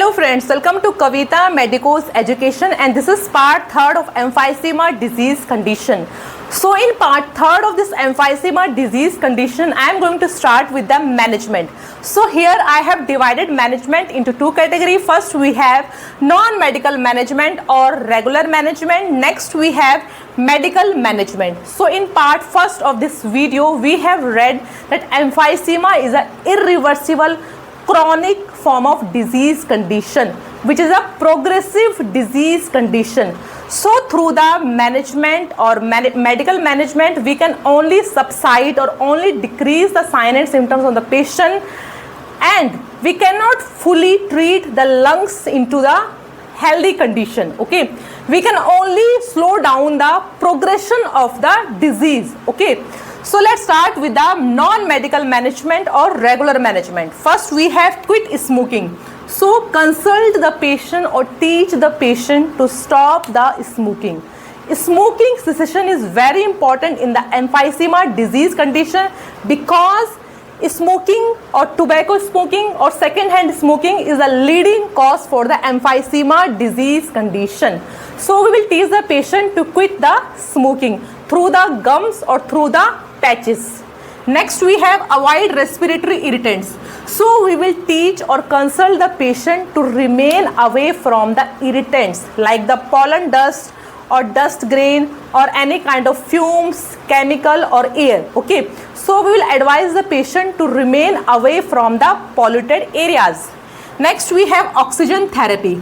Hello friends, welcome to Kavita Medicos Education, and this is part 3rd of emphysema disease condition. So in part 3rd of this emphysema disease condition, I am going to start with the management. So here I have divided management into two categories. First we have non-medical management or regular management. Next we have medical management. So in part 1st of this video, we have read that emphysema is an irreversible chronic form of disease condition, which is a progressive disease condition. So through the management or medical management, we can only subside or only decrease the signs and symptoms of the patient, and we cannot fully treat the lungs into the healthy condition. Okay, we can only slow down the progression of the disease. Okay, so let's start with the non-medical management or regular management. First we have quit smoking. So consult the patient or teach the patient to stop the smoking. Smoking cessation is very important in the emphysema disease condition, because smoking or tobacco smoking or second-hand smoking is a leading cause for the emphysema disease condition. So we will teach the patient to quit the smoking through the gums or through the patches. Next we have avoid respiratory irritants. So we will teach or consult the patient to remain away from the irritants like the pollen dust or dust grain or any kind of fumes, chemical or air. Okay, so we will advise the patient to remain away from the polluted areas. Next we have oxygen therapy.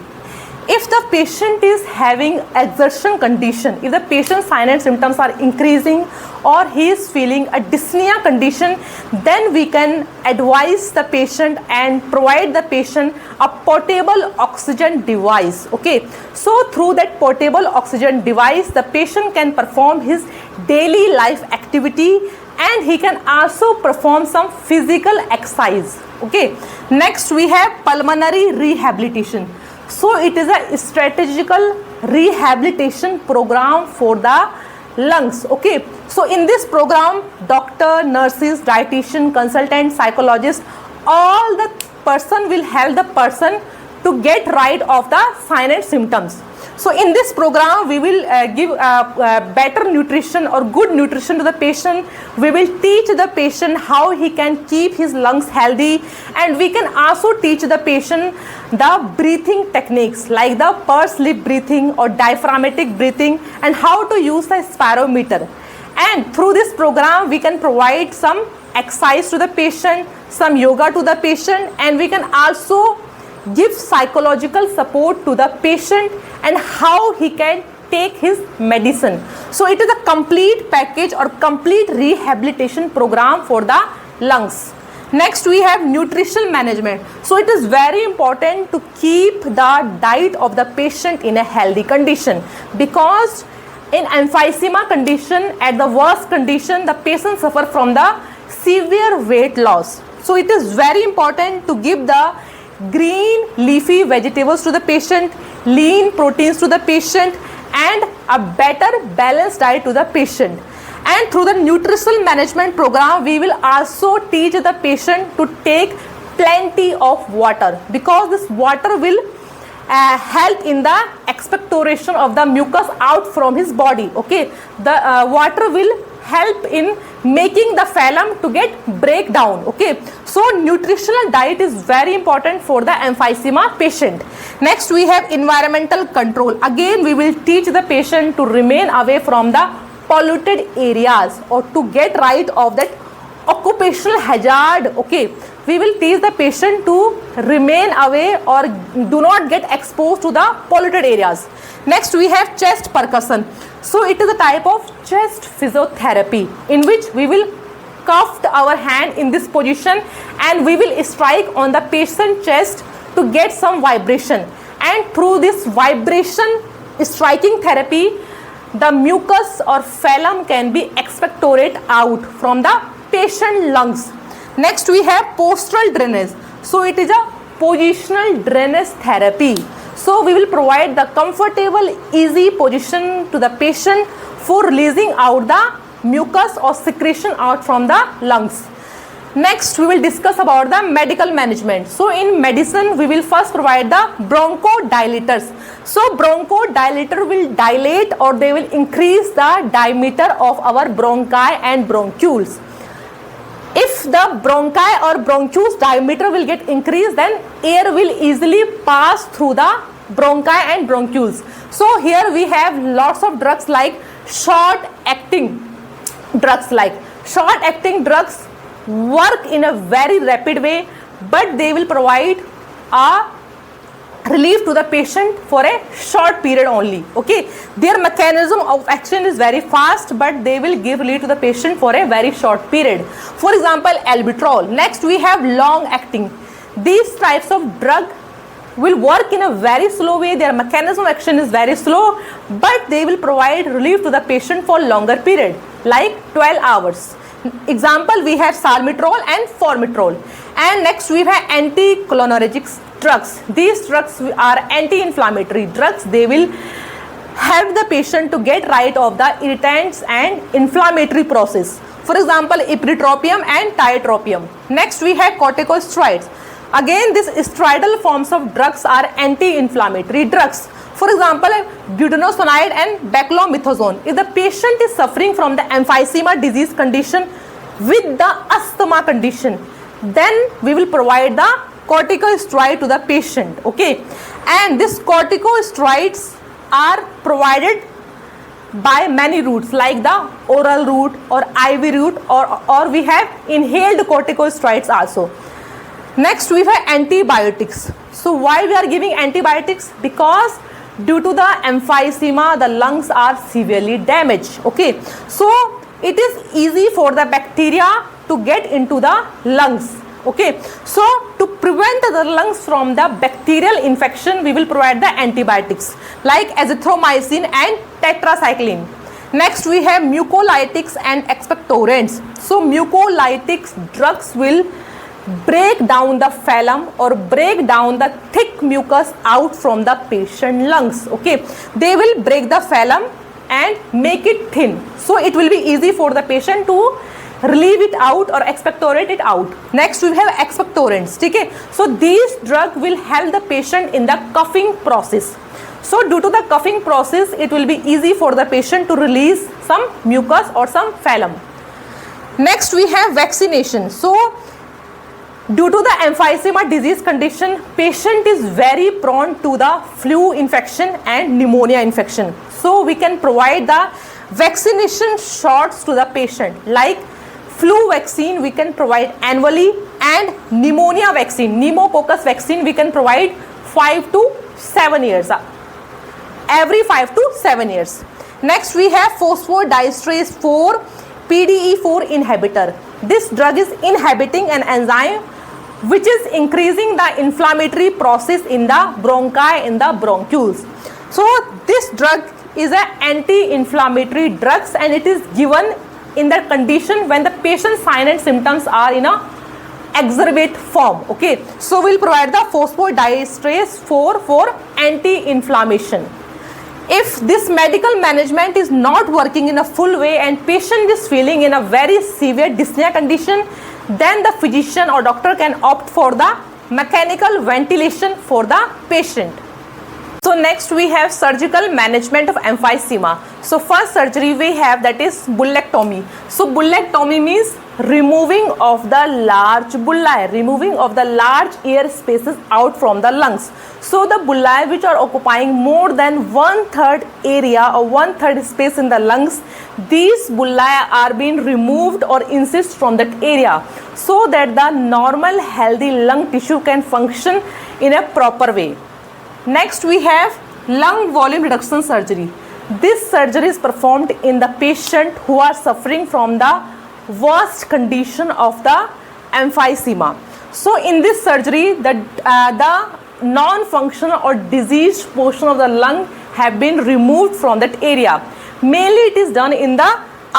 If the patient is having exertion condition, if the patient's signs and symptoms are increasing or he is feeling a dyspnea condition, then we can advise the patient and provide the patient a portable oxygen device. Okay, so through that portable oxygen device, the patient can perform his daily life activity and he can also perform some physical exercise. Okay, next we have pulmonary rehabilitation. So it is a strategical rehabilitation program for the lungs. Okay, so in this program, doctor, nurses, dietitian, consultant, psychologist, all the person will help the person to get rid of the signs and symptoms. So in this program, we will give better nutrition or good nutrition to the patient. We will teach the patient how he can keep his lungs healthy, and we can also teach the patient the breathing techniques like the pursed lip breathing or diaphragmatic breathing, and how to use the spirometer. And through this program, we can provide some exercise to the patient, some yoga to the patient, and we can also give psychological support to the patient and how he can take his medicine. So it is a complete package or complete rehabilitation program for the lungs. Next we have nutrition management. So it is very important to keep the diet of the patient in a healthy condition, because in emphysema condition, at the worst condition, the patient suffer from the severe weight loss. So it is very important to give the green leafy vegetables to the patient, lean proteins to the patient, and a better balanced diet to the patient. And through the nutritional management program, we will also teach the patient to take plenty of water, because this water will help in the expectoration of the mucus out from his body. Okay, the water will help in making the phlegm to get break down. Okay, so nutritional diet is very important for the emphysema patient. Next we have environmental control. Again we will teach the patient to remain away from the polluted areas or to get rid of that occupational hazard. Okay, we will teach the patient to remain away or do not get exposed to the polluted areas. Next we have chest percussion. So it is a type of chest physiotherapy in which we will cuff our hand in this position and we will strike on the patient's chest to get some vibration, and through this vibration striking therapy, the mucus or phlegm can be expectorate out from the patient lungs. Next we have postural drainage. So it is a positional drainage therapy. So we will provide the comfortable, easy position to the patient for releasing out the mucus or secretion out from the lungs. Next, we will discuss about the medical management. So in medicine, we will first provide the bronchodilators. So bronchodilator will dilate or they will increase the diameter of our bronchi and bronchioles. If the bronchi or bronchioles diameter will get increased, then air will easily pass through the bronchi and bronchioles. So here we have lots of drugs like short-acting drugs. Work in a very rapid way, but they will provide a relief to the patient for a short period only. Okay, their mechanism of action is very fast, but they will give relief to the patient for a very short period. For example, albuterol. Next, we have long acting. These types of drug will work in a very slow way. Their mechanism of action is very slow, but they will provide relief to the patient for longer period, like 12 hours. Example, we have salmeterol and formoterol. And next we have anticholinergic drugs. These drugs are anti-inflammatory drugs. They will help the patient to get rid of the irritants and inflammatory process. For example, ipratropium and tiotropium. Next we have corticosteroids. Again, these steroidal forms of drugs are anti-inflammatory drugs. For example, budesonide and beclomethasone. If the patient is suffering from the emphysema disease condition with the asthma condition, then we will provide the corticosteroid to the patient. Okay, and these corticosteroids are provided by many routes, like the oral route or IV route, or we have inhaled corticosteroids also. Next we have antibiotics. So why we are giving antibiotics? Because due to the emphysema, the lungs are severely damaged. Okay, so it is easy for the bacteria to get into the lungs. Okay, so to prevent the lungs from the bacterial infection, we will provide the antibiotics like azithromycin and tetracycline. Next we have mucolytics and expectorants. So mucolytics drugs will break down the phlegm or break down the thick mucus out from the patient lungs. Okay, they will break the phlegm and make it thin, so it will be easy for the patient to relieve it out or expectorate it out. Next we have expectorants. Okay, so these drugs will help the patient in the coughing process. So due to the coughing process, it will be easy for the patient to release some mucus or some phlegm. Next we have vaccination. So due to the emphysema disease condition, patient is very prone to the flu infection and pneumonia infection. So we can provide the vaccination shots to the patient, like flu vaccine we can provide annually, and pneumonia vaccine, pneumococcus vaccine we can provide 5 to 7 years, every 5 to 7 years. Next we have phosphodiesterase 4 PDE4 inhibitor. This drug is inhibiting an enzyme which is increasing the inflammatory process in the bronchi, in the bronchioles. So this drug is an anti-inflammatory drug, and it is given in the condition when the patient's signs and symptoms are in a exacerbate form. Okay, so we'll provide the phosphodiesterase 4 for anti-inflammation. If this medical management is not working in a full way and patient is feeling in a very severe dyspnea condition, then the physician or doctor can opt for the mechanical ventilation for the patient. So next we have surgical management of emphysema. So first surgery we have, that is bullectomy. So bullectomy means removing of the large bullae, removing of the large air spaces out from the lungs. So the bullae which are occupying more than 1/3 area or 1/3 space in the lungs, these bullae are being removed or incised from that area, so that the normal healthy lung tissue can function in a proper way. Next we have lung volume reduction surgery. This surgery is performed in the patient who are suffering from the worst condition of the emphysema. So in this surgery, the non-functional or diseased portion of the lung have been removed from that area. Mainly it is done in the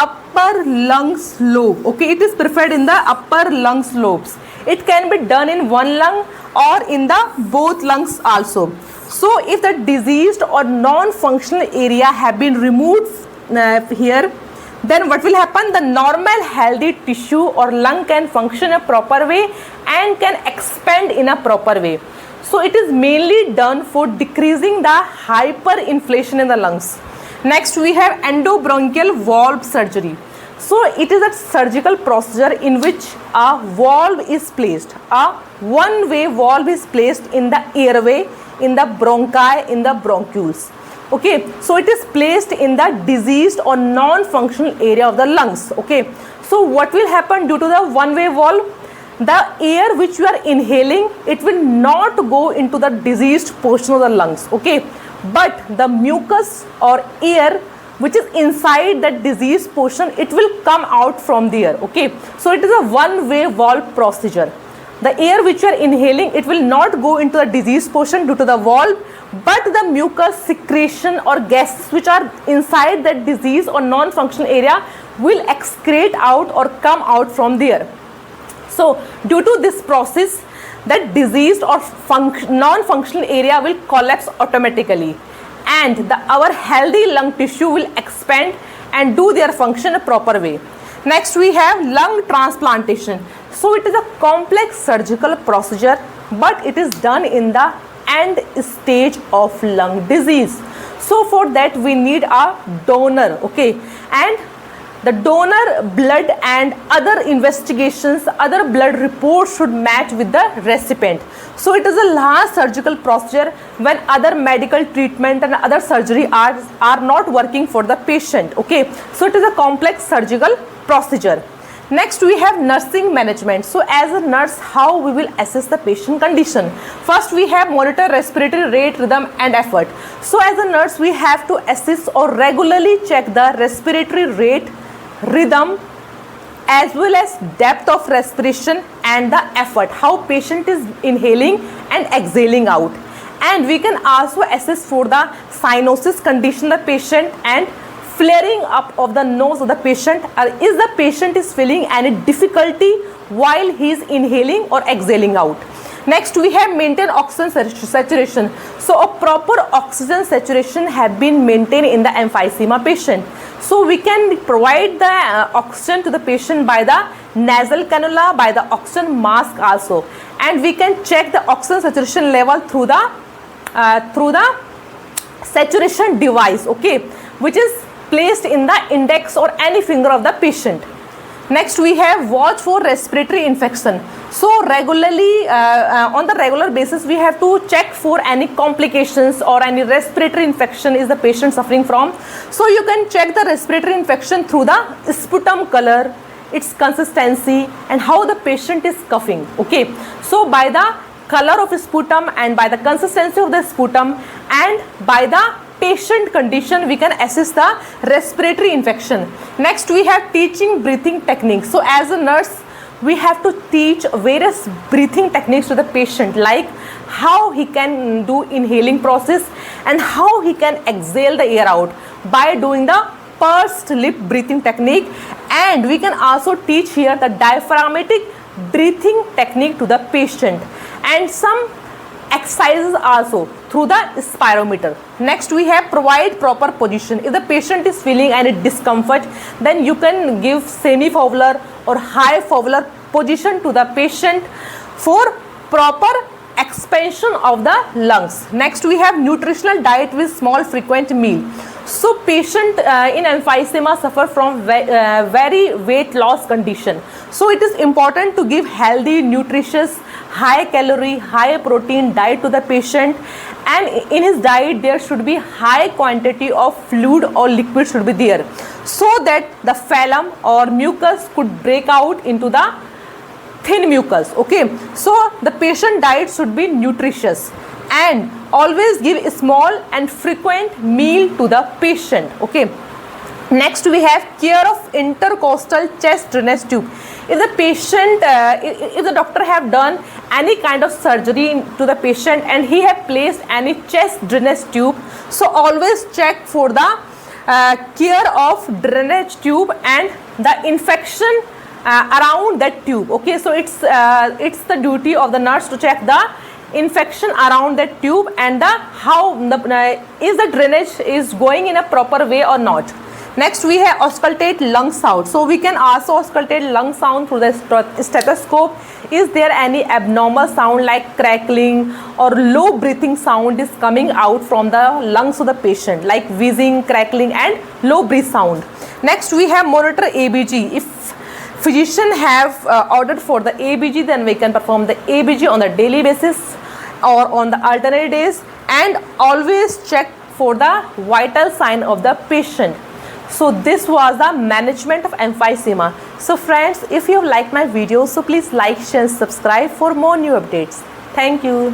upper lungs lobe. Okay, it is preferred in the upper lungs lobes. It can be done in one lung or in the both lungs also. So if the diseased or non-functional area have been removed here, then what will happen? The normal healthy tissue or lung can function in a proper way and can expand in a proper way. So it is mainly done for decreasing the hyperinflation in the lungs. Next we have endobronchial valve surgery. So it is a surgical procedure in which a valve is placed. A one-way valve is placed in the airway, in the bronchi, in the bronchioles. Okay, so it is placed in the diseased or non-functional area of the lungs. Okay, so what will happen due to the one-way valve? The air which you are inhaling, it will not go into the diseased portion of the lungs. Okay, but the mucus or air which is inside that diseased portion, it will come out from there. Okay, so it is a one-way valve procedure. The air which you are inhaling, it will not go into the diseased portion due to the valve, but the mucus secretion or gases which are inside that disease or non-functional area will excrete out or come out from there. So due to this process, that diseased or non-functional area will collapse automatically, and our healthy lung tissue will expand and do their function in a proper way. Next we have lung transplantation. So it is a complex surgical procedure, but it is done in the end stage of lung disease. So for that we need a donor. Okay, and the donor blood and other investigations, other blood reports should match with the recipient. So it is a large surgical procedure when other medical treatment and other surgery are not working for the patient. Okay, so it is a complex surgical procedure. Next we have nursing management. So as a nurse, how we will assess the patient condition? First we have monitor respiratory rate, rhythm and effort. So as a nurse, we have to assess or regularly check the respiratory rate, rhythm, as well as depth of respiration and the effort, how patient is inhaling and exhaling out. And we can also assess for the cyanosis condition of the patient and flaring up of the nose of the patient. Is the patient is feeling any difficulty while he is inhaling or exhaling out. Next we have maintain oxygen saturation. So a proper oxygen saturation have been maintained in the emphysema patient. So we can provide the oxygen to the patient by the nasal cannula, by the oxygen mask also, and we can check the oxygen saturation level through the saturation device, okay, which is placed in the index or any finger of the patient. Next we have watch for respiratory infection. So regularly on the regular basis we have to check for any complications or any respiratory infection is the patient suffering from. So you can check the respiratory infection through the sputum color, its consistency and how the patient is coughing. Okay, so by the color of sputum and by the consistency of the sputum and by the patient condition we can assess the respiratory infection. Next we have teaching breathing techniques. So as a nurse we have to teach various breathing techniques to the patient, like how he can do inhaling process and how he can exhale the air out by doing the pursed lip breathing technique. And we can also teach here the diaphragmatic breathing technique to the patient and some exercises also through the spirometer. Next we have provide proper position. If the patient is feeling any discomfort, then you can give semi-fowler or high fowler position to the patient for proper expansion of the lungs. Next we have nutritional diet with small frequent meal. So patient in emphysema suffer from very weight loss condition. So it is important to give healthy, nutritious, high calorie, high protein diet to the patient, and in his diet there should be high quantity of fluid or liquid should be there, so that the phlegm or mucus could break out into the thin mucus. Okay, so the patient diet should be nutritious and always give a small and frequent meal to the patient. Okay, next we have care of intercostal chest drainage tube. If the patient, if the doctor have done any kind of surgery to the patient and he have placed any chest drainage tube, so always check for the care of drainage tube and the infection around that tube. Okay, so it's the duty of the nurse to check the infection around that tube and the how the is the drainage is going in a proper way or not. Next we have auscultate lung sound. So we can also auscultate lung sound through the stethoscope. Is there any abnormal sound like crackling or low breathing sound is coming out from the lungs of the patient, like wheezing, crackling and low breath sound. Next we have monitor ABG. If physician have ordered for the ABG, then we can perform the ABG on the daily basis or on the alternate days, and always check for the vital sign of the patient. So this was the management of emphysema. So friends, if you have liked my video, so please like, share, subscribe for more new updates. Thank you.